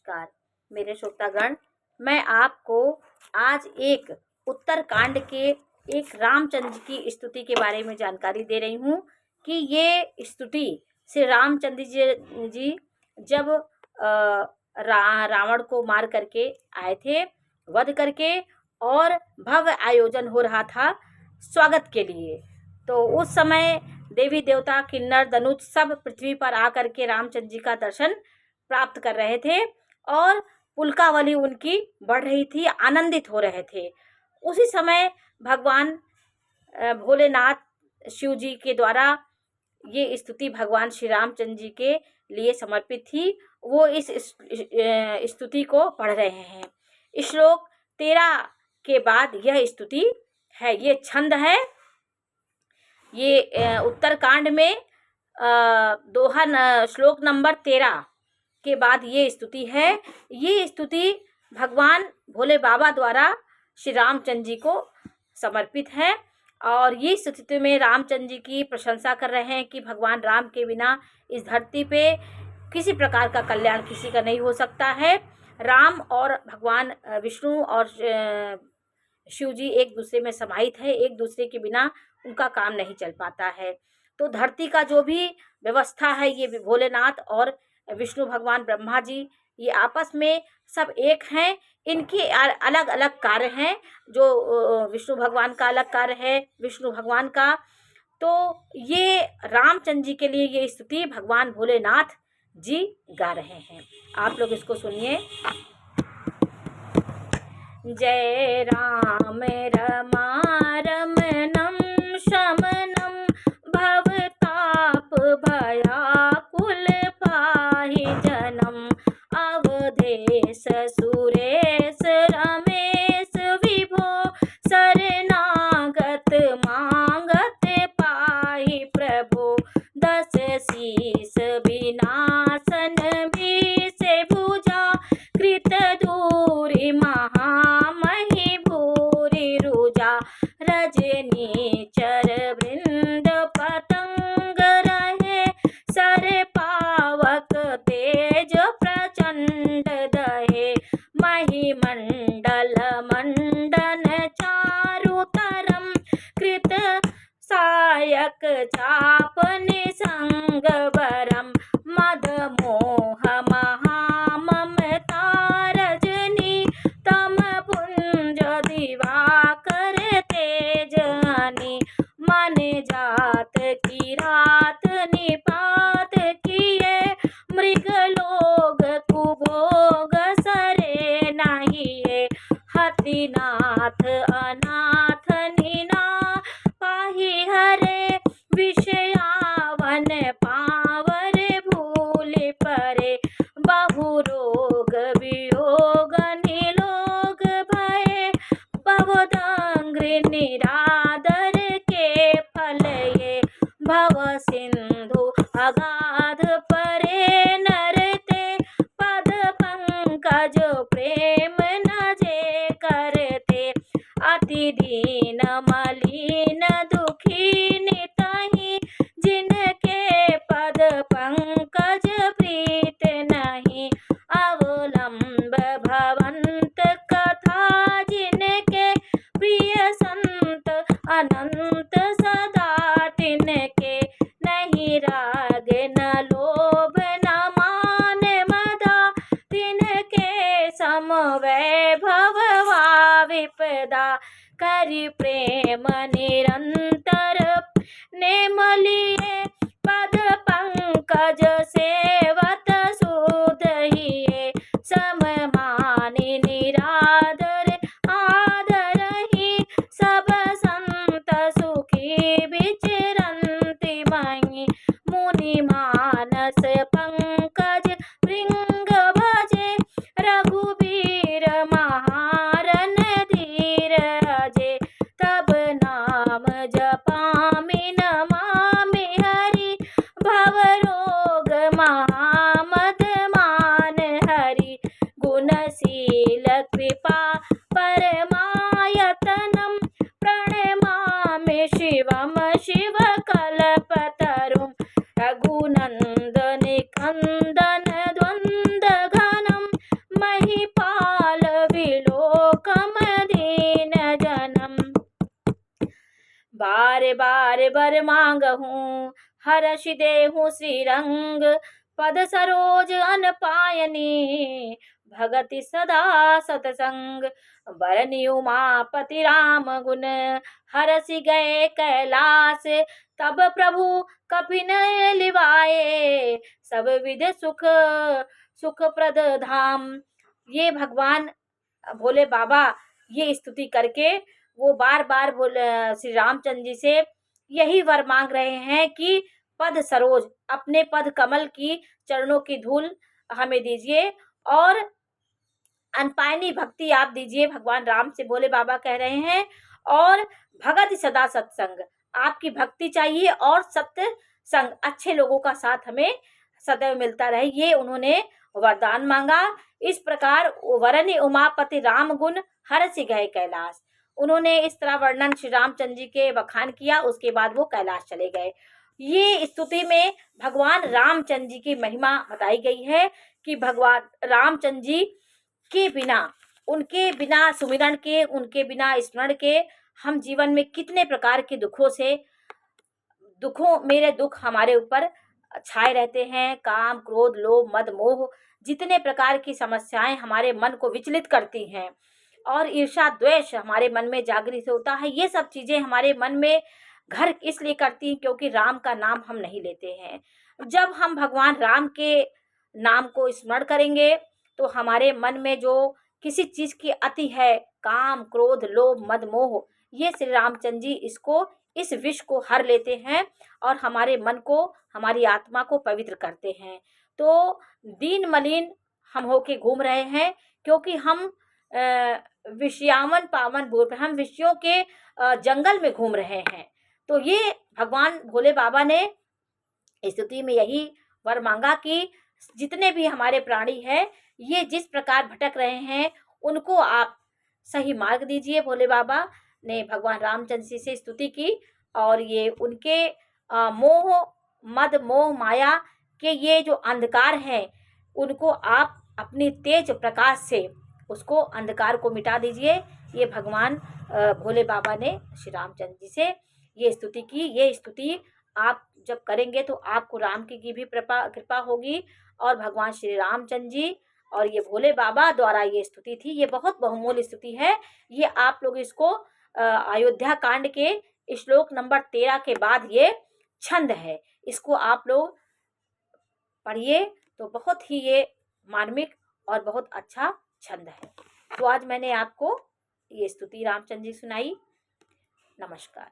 नमस्कार मेरे श्रोतागण। मैं आपको आज एक उत्तरकांड के एक रामचंद्र जी की स्तुति के बारे में जानकारी दे रही हूँ कि ये स्तुति श्री रामचंद्र जी जब रावण को मार करके आए थे, वध करके, और भव्य आयोजन हो रहा था स्वागत के लिए। तो उस समय देवी देवता किन्नर दनुज सब पृथ्वी पर आकर के रामचंद्र जी का दर्शन प्राप्त कर रहे थे और पुलकावली उनकी बढ़ रही थी, आनंदित हो रहे थे। उसी समय भगवान भोलेनाथ शिव जी के द्वारा ये स्तुति भगवान श्री रामचंद्र जी के लिए समर्पित थी। वो इस स्तुति को पढ़ रहे हैं। श्लोक 13 के बाद यह स्तुति है, ये छंद है। ये उत्तरकांड में दोहा श्लोक नंबर 13 के बाद ये स्तुति है। ये स्तुति भगवान भोले बाबा द्वारा श्री रामचंद्र जी को समर्पित है और ये स्तुति में रामचंद्र जी की प्रशंसा कर रहे हैं कि भगवान राम के बिना इस धरती पे किसी प्रकार का कल्याण किसी का नहीं हो सकता है। राम और भगवान विष्णु और शिव जी एक दूसरे में समाहित है, एक दूसरे के बिना उनका काम नहीं चल पाता है। तो धरती का जो भी व्यवस्था है, ये भोलेनाथ और विष्णु भगवान ब्रह्मा जी ये आपस में सब एक हैं। इनके अलग अलग कार्य हैं। जो विष्णु भगवान का अलग कार्य है, विष्णु भगवान का। तो ये रामचंद्र जी के लिए ये स्तुति भगवान भोलेनाथ जी गा रहे हैं। आप लोग इसको सुनिए। जय राम रमारमणं शमनं भवताप भयाकुल पाहि जनम् अवधेश सुरेश रमेश विभो शरणागत मांगत पाहि प्रभो दस शीस विनाशन बीस भुजा कृत दूरी महामहि भूरि रुजा रजनी चर वृंद पतंग रहे सर पावक तेज प्रचंड दहे महिमंडल मंडन चारु तरम कृत सायक चाप निसंग बरम मद मोह महाममता रजनी तम पुंज दिवाकर तेजनी मन जात की रात निपात किए मृग लोग कुभोग सरे नाहिए हतिनाथ अनाथ नीना पाहि हरे विषयावन पावर भूल परे बहु रोग वियोग निलोग भय भवदंग्रि निरादर के फल ये भव सिंधु अगाध परे नरते पद पंकज प्रेम न जे करते अति दीन मलिन दुखी नितहि जिनके पद पंकज प्रीत नहीं अवलंब भवंत कथा जिनके प्रिय संत अनंत सदा तिनके नहीं राग न लोभ न मान मदा तिनके सम वैभव वा विपदा करि प्रेम निरंतर नेम लिए पद पंकज सेवत सुधहिए सम मानि निरादर आदर ही सब संत सुखी विचरंति महि मुनि मानस पंकज भृंग भजे रघुबीर महारन धीर अजे तब नाम जपामि नमामि हरि भवरोग महामद मान हरि गुणशील कृपा परमायतनं प्रणमामि शिवम शिव कल्पतरुं रघुनंदन खंदन द्वंद्व घनं बार बार बर मांगहूँ, हरष देहु श्रीरंग। पद सरोज अन पायनी, भगति सदा सतसंग। बरनि उमापति राम गुण, हरषि गए कैलास। तब प्रभु कपिन लिवाए, सब विध सुख सुखप्रद धाम। ये भगवान भोले बाबा ये स्तुति करके वो बार बार श्री रामचंद्र जी से यही वर मांग रहे हैं कि पद सरोज, अपने पद कमल की चरणों की धूल हमें दीजिए और अनपायनी भक्ति आप दीजिए। भगवान राम से भोले बाबा कह रहे हैं। और भगत सदा सत्संग, आपकी भक्ति चाहिए और सत्य संग, अच्छे लोगों का साथ हमें सदैव मिलता रहे, ये उन्होंने वरदान मांगा। इस प्रकार वरनि उमापति राम गुण, हरषि गए कैलाश। उन्होंने इस तरह वर्णन श्री रामचंद्र जी के बखान किया, उसके बाद वो कैलाश चले गए। ये स्तुति में भगवान रामचंद्र जी की महिमा बताई गई है कि भगवान रामचंद्र जी के बिना, उनके बिना सुमिरन के, उनके बिना स्मरण के हम जीवन में कितने प्रकार के मेरे दुख हमारे ऊपर छाए रहते हैं। काम, क्रोध, लोभ, मद, मोह, जितने प्रकार की समस्याएं हमारे मन को विचलित करती हैं और ईर्ष्या, द्वेष हमारे मन में जागृत होता है। ये सब चीज़ें हमारे मन में घर इसलिए करती हैं क्योंकि राम का नाम हम नहीं लेते हैं। जब हम भगवान राम के नाम को स्मरण करेंगे तो हमारे मन में जो किसी चीज़ की अति है, काम, क्रोध, लोभ, मद, मोह, ये श्री रामचंद्र जी इस विष को हर लेते हैं और हमारे मन को, हमारी आत्मा को पवित्र करते हैं। तो दीन मलिन हम होके घूम रहे हैं क्योंकि हम विषयावन पावन भूल, हम विषयों के जंगल में घूम रहे हैं। तो ये भगवान भोले बाबा ने स्तुति में यही वर मांगा कि जितने भी हमारे प्राणी हैं, ये जिस प्रकार भटक रहे हैं उनको आप सही मार्ग दीजिए। भोले बाबा ने भगवान रामचंद्र जी से स्तुति की और ये उनके मोह, मद, मोह, माया के ये जो अंधकार हैं उनको आप अपनी तेज प्रकाश से उसको अंधकार को मिटा दीजिए। ये भगवान भोले बाबा ने श्री रामचंद्र जी से ये स्तुति की। ये स्तुति आप जब करेंगे तो आपको राम की भी कृपा होगी और भगवान श्री रामचंद्र जी और ये भोले बाबा द्वारा ये स्तुति थी। ये बहुत बहुमूल्य स्तुति है। ये आप लोग इसको अयोध्या कांड के श्लोक नंबर 13 के बाद ये छंद है, इसको आप लोग पढ़िए तो बहुत ही ये मार्मिक और बहुत अच्छा छंद है। तो आज मैंने आपको ये स्तुति रामचंद्र जी सुनाई। नमस्कार।